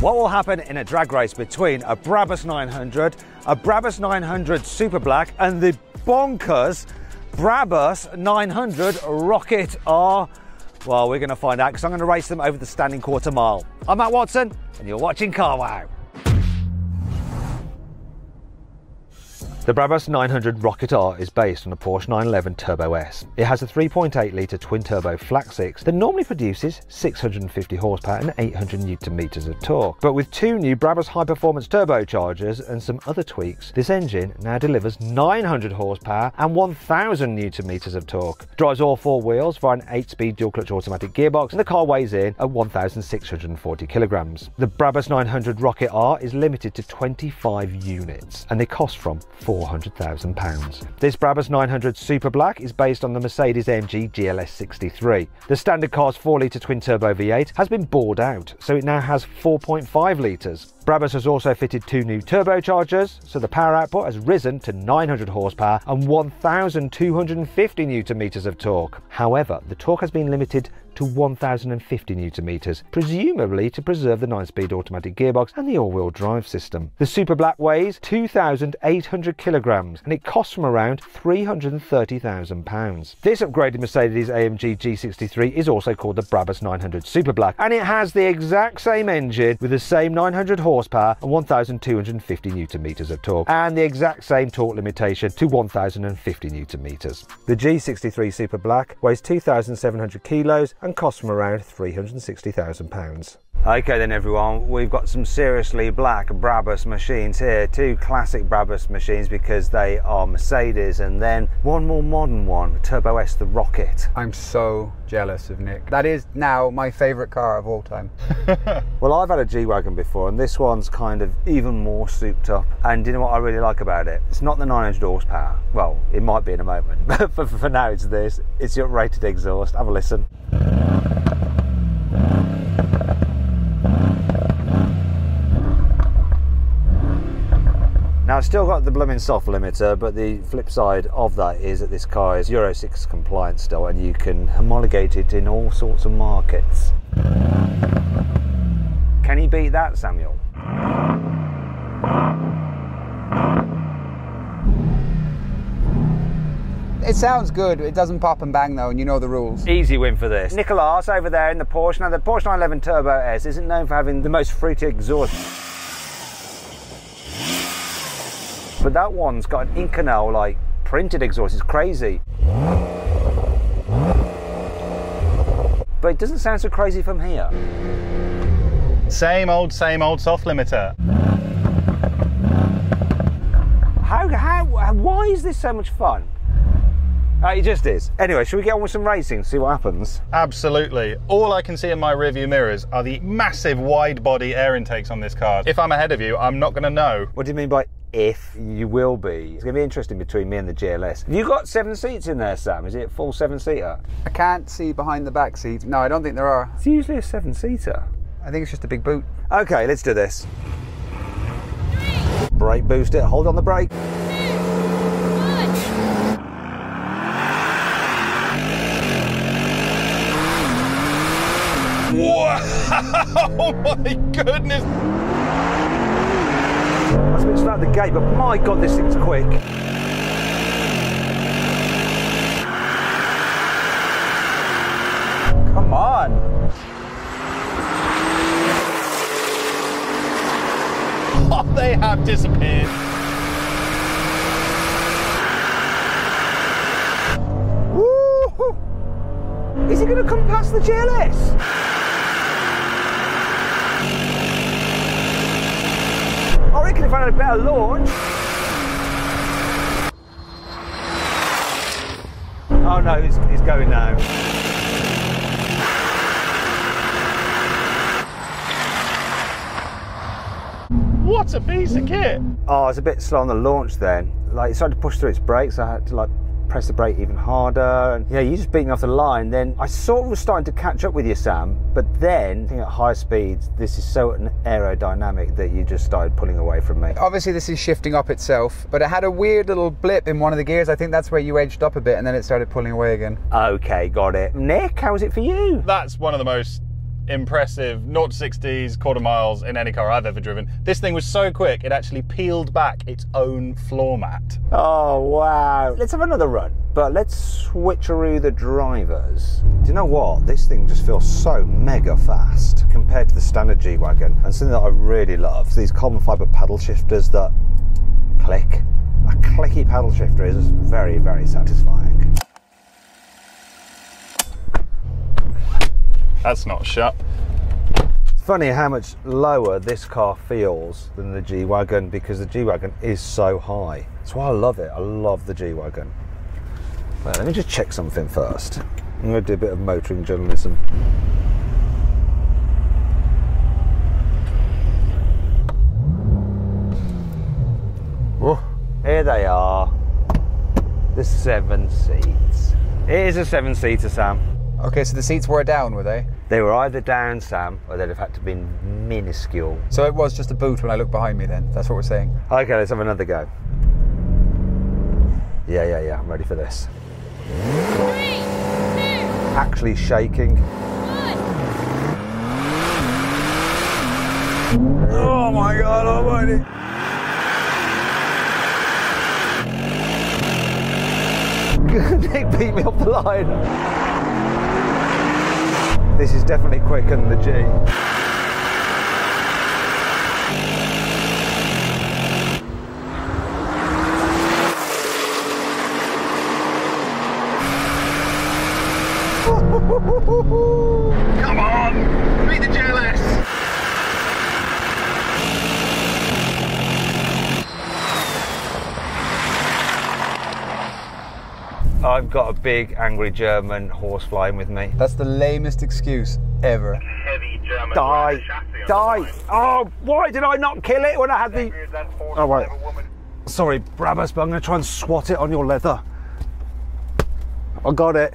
What will happen in a drag race between a Brabus 900, a Brabus 900 Super Black and the bonkers Brabus 900 Rocket R? Well, we're going to find out because I'm going to race them over the standing quarter mile. I'm Matt Watson and you're watching carwow. The Brabus 900 Rocket R is based on a Porsche 911 Turbo S. It has a 3.8 litre twin-turbo flat six that normally produces 650 horsepower and 800 Nm of torque. But with two new Brabus high-performance turbochargers and some other tweaks, this engine now delivers 900 horsepower and 1000 Nm of torque. Drives all four wheels via an 8-speed dual-clutch automatic gearbox, and the car weighs in at 1,640 kilograms. The Brabus 900 Rocket R is limited to 25 units, and they cost from £400,000. This Brabus 900 Super Black is based on the Mercedes AMG GLS 63. The standard car's 4-litre twin-turbo V8 has been bored out, so it now has 4.5 litres. Brabus has also fitted two new turbochargers, so the power output has risen to 900 horsepower and 1,250 Nm of torque. However, the torque has been limited to 1,050 Nm, presumably to preserve the 9-speed automatic gearbox and the all-wheel drive system. The Super Black weighs 2,800 kilograms and it costs from around £330,000. This upgraded Mercedes AMG G63 is also called the Brabus 900 Super Black, and it has the exact same engine with the same 900 horsepower and 1,250 Nm of torque, and the exact same torque limitation to 1,050 Nm. The G63 Super Black weighs 2,700 kilos and costs from around £360,000. Okay then everyone, we've got some seriously black Brabus machines here. Two classic Brabus machines because they are Mercedes, and then one more modern one, Turbo S, the Rocket. I'm so jealous of Nick. That is now my favourite car of all time. Well, I've had a G-Wagon before and this one's kind of even more souped up. And do you know what I really like about it? It's not the 900 horsepower. Well, it might be in a moment, but for now it's this. It's the uprated exhaust. Have a listen. Now, I've still got the blooming soft limiter, but the flip side of that is that this car is Euro 6 compliant still, and you can homologate it in all sorts of markets. Can you beat that, Samuel? It sounds good, it doesn't pop and bang though, and you know the rules. Easy win for this. Nicolas over there in the Porsche. Now, the Porsche 911 Turbo S isn't known for having the most fruity exhaust, but that one's got an Inconel like printed exhaust. It's crazy, but it doesn't sound so crazy from here. Same old soft limiter. Why is this so much fun? It just is. Anyway, should we get on with some racing, see what happens? Absolutely. All I can see in my rearview mirrors are the massive wide body air intakes on this car. If I'm ahead of you, I'm not going to know. What do you mean by if? You will be. It's going to be interesting between me and the GLS. Have you got 7 seats in there, Sam? Is it a full 7-seater? I can't see behind the back seat. No, I don't think there are. It's usually a 7-seater. I think it's just a big boot. Okay, let's do this. Brake boost it, hold on the brake. Wow! Oh my goodness! That's a bit slow at the gate, but my God, this thing's quick. Come on! Oh, they have disappeared. Woo! Is he going to come past the GLS? I reckon if I had a better launch. Oh no, he's going now. What a piece of kit! Oh, it's a bit slow on the launch then. Like, it started to push through its brakes, so I had to like press the brake even harder, and yeah, you just beat me off the line. Then I sort of was starting to catch up with you, Sam, but then I think at high speeds this is so aerodynamic that you just started pulling away from me. Obviously this is shifting up itself, but it had a weird little blip in one of the gears. I think that's where you edged up a bit and then it started pulling away again. Okay, got it. Nick, how was it for you? That's one of the most impressive 0 to 60s, quarter miles in any car I've ever driven. This thing was so quick, it actually peeled back its own floor mat. Oh, wow. Let's have another run, but let's switcheroo the drivers. Do you know what? This thing just feels so mega fast compared to the standard G-Wagon. And something that I really love, these carbon fibre paddle shifters that click. A clicky paddle shifter is very, very satisfying. That's not shut. It's funny how much lower this car feels than the G-Wagon, because the G-Wagon is so high. That's why I love it. I love the G-Wagon. Well, let me just check something first. I'm going to do a bit of motoring journalism. Whoa. Here they are, the 7 seats. It is a 7-seater, Sam. Okay, so the seats were down, were they? They were either down, Sam, or they'd have had to have been minuscule. So it was just a boot when I look behind me then, that's what we're saying. Okay, let's have another go. Yeah, I'm ready for this. 3, 2, Actually shaking. 1. Oh my God almighty. Nick beat me off the line. This is definitely quicker than the G. Come on, beat the GLS. I've got a big angry German horse flying with me. That's the lamest excuse ever. Heavy German. Die! Die! Oh, why did I not kill it when I had the... Oh, wait. Sorry, Brabus, but I'm going to try and swat it on your leather. I got it.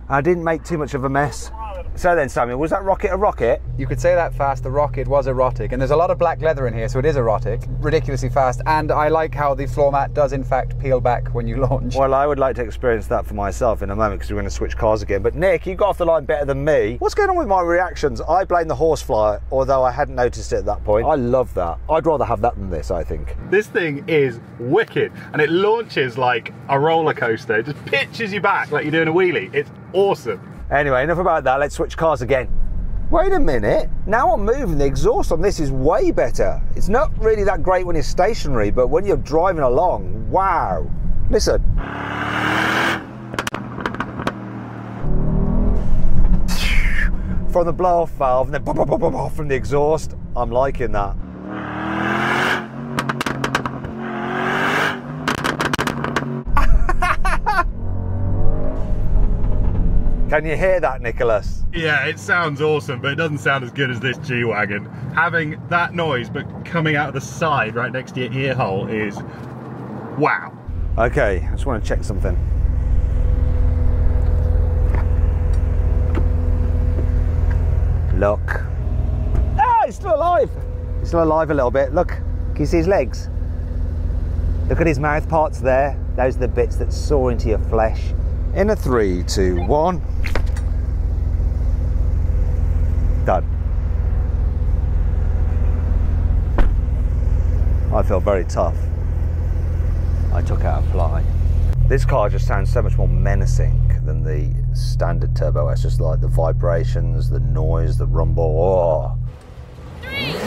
I didn't make too much of a mess. So then, Samuel, was that rocket a rocket? You could say that fast, the rocket was erotic, and there's a lot of black leather in here, so it is erotic, ridiculously fast, and I like how the floor mat does in fact peel back when you launch. Well, I would like to experience that for myself in a moment, because we're going to switch cars again. But Nick, you got off the line better than me. What's going on with my reactions? I blame the horsefly, although I hadn't noticed it at that point. I love that. I'd rather have that than this, I think. This thing is wicked, and it launches like a roller coaster. It just pitches you back like you're doing a wheelie. It's awesome. Anyway, enough about that. Let's switch cars again. Wait a minute. Now I'm moving, the exhaust on this is way better. It's not really that great when you're stationary, but when you're driving along, wow. Listen. From the blow-off valve and then from the exhaust, I'm liking that. Can you hear that, Nicholas? Yeah, it sounds awesome, but it doesn't sound as good as this G-Wagon. Having that noise, but coming out of the side right next to your ear hole is wow. Okay, I just want to check something. Look. Ah, he's still alive. He's still alive a little bit. Look, can you see his legs? Look at his mouth parts there. Those are the bits that saw into your flesh. In a 3, 2, 1. Done. I feel very tough. I took out a fly. This car just sounds so much more menacing than the standard Turbo S. Just like the vibrations, the noise, the rumble. Oh. 3, 2, 1.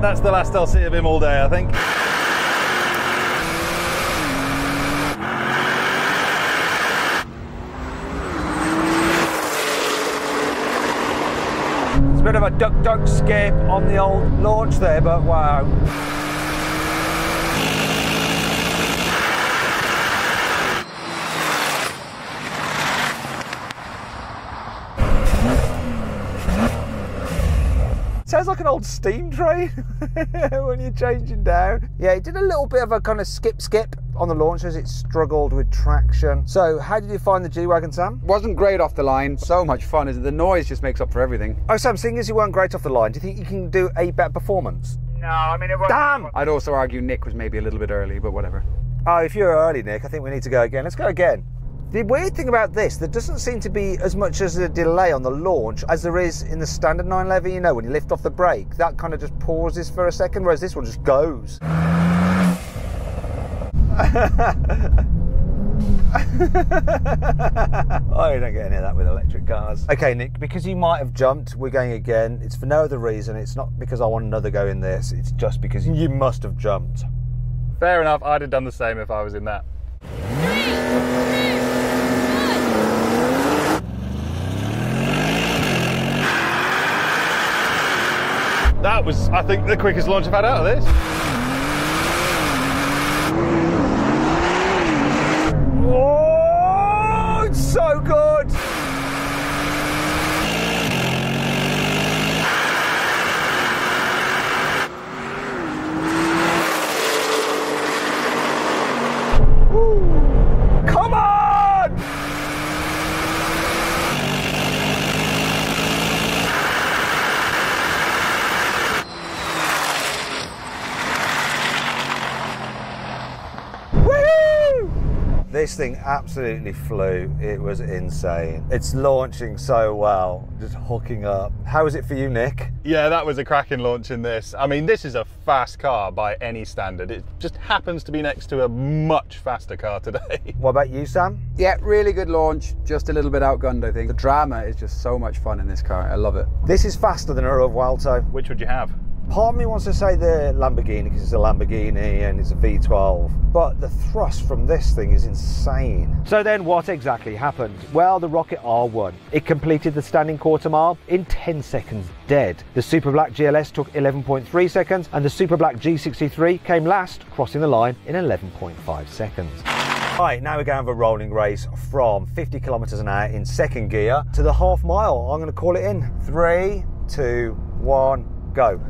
That's the last I'll see of him all day, I think. It's a bit of a duck skip on the old launch there, but wow. Sounds like an old steam train when you're changing down. Yeah, it did a little bit of a kind of skip on the launches it struggled with traction. So how did you find the G-Wagon, Sam? Wasn't great off the line. So much fun, isn't it? The noise just makes up for everything. Oh, Sam, seeing as you weren't great off the line, do you think you can do a better performance? No, I mean, Damn! I'd also argue Nick was maybe a little bit early, but whatever. Oh, if you're early, Nick, I think we need to go again. Let's go again. The weird thing about this, there doesn't seem to be as much as a delay on the launch as there is in the standard 911, you know, when you lift off the brake. That kind of just pauses for a second, whereas this one just goes. Oh, you don't get any of that with electric cars. Okay, Nick, because you might have jumped, we're going again. It's for no other reason. It's not because I want another go in this. It's just because you must have jumped. Fair enough, I'd have done the same if I was in that. 3, 2, 1. That was, I think, the quickest launch I've had out of this. Oh, it's so good! Woo. Come on! This thing absolutely flew. It was insane. It's launching so well, just hooking up. How was it for you, Nick? Yeah, that was a cracking launch in this. I mean, this is a fast car by any standard. It just happens to be next to a much faster car today. What about you, Sam? Yeah, really good launch. Just a little bit outgunned, I think. The drama is just so much fun in this car. I love it. This is faster than a Vuelto. Which would you have? Part of me wants to say the Lamborghini because it's a Lamborghini and it's a V12, but the thrust from this thing is insane. So then what exactly happened? Well, the Rocket R won. It completed the standing quarter mile in 10 seconds dead. The Super Black GLS took 11.3 seconds and the Super Black G63 came last, crossing the line in 11.5 seconds. Right, now we're going to have a rolling race from 50 kilometers an hour in second gear to the half mile. I'm going to call it in. 3, 2, 1, go.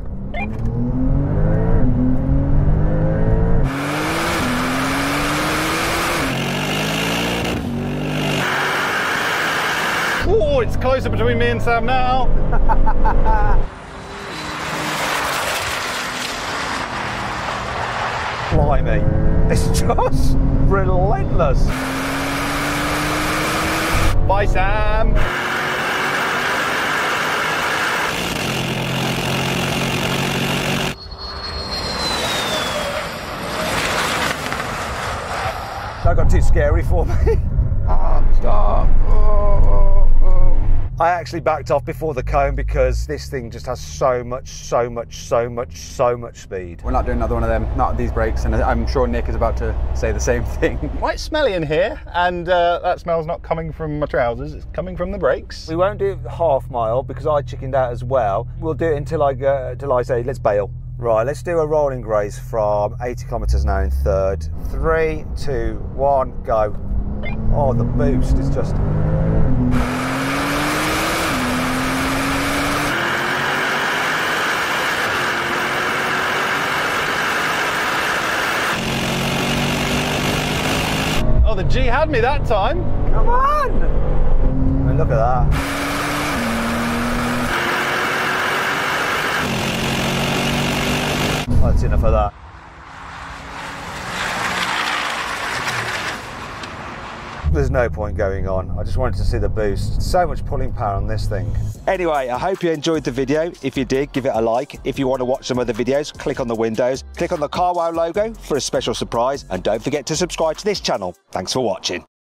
Oh, it's closer between me and Sam now. Blimey, it's just relentless. Bye, Sam. That got too scary for me. Stop. I actually backed off before the cone because this thing just has so much speed. We're not doing another one of them, not these brakes, and I'm sure Nick is about to say the same thing. Quite smelly in here, and that smell's not coming from my trousers, it's coming from the brakes. We won't do half mile because I chickened out as well. We'll do it until I say let's bail. Right, let's do a rolling race from 80 kilometers an hour in third. 3, 2, 1, go. Oh, the boost is just... Oh, the G had me that time. Come on! I mean, look at that. That's enough of that. There's no point going on. I just wanted to see the boost. So much pulling power on this thing. Anyway, I hope you enjoyed the video. If you did, give it a like. If you want to watch some other videos, click on the windows. Click on the carwow logo for a special surprise. And don't forget to subscribe to this channel. Thanks for watching.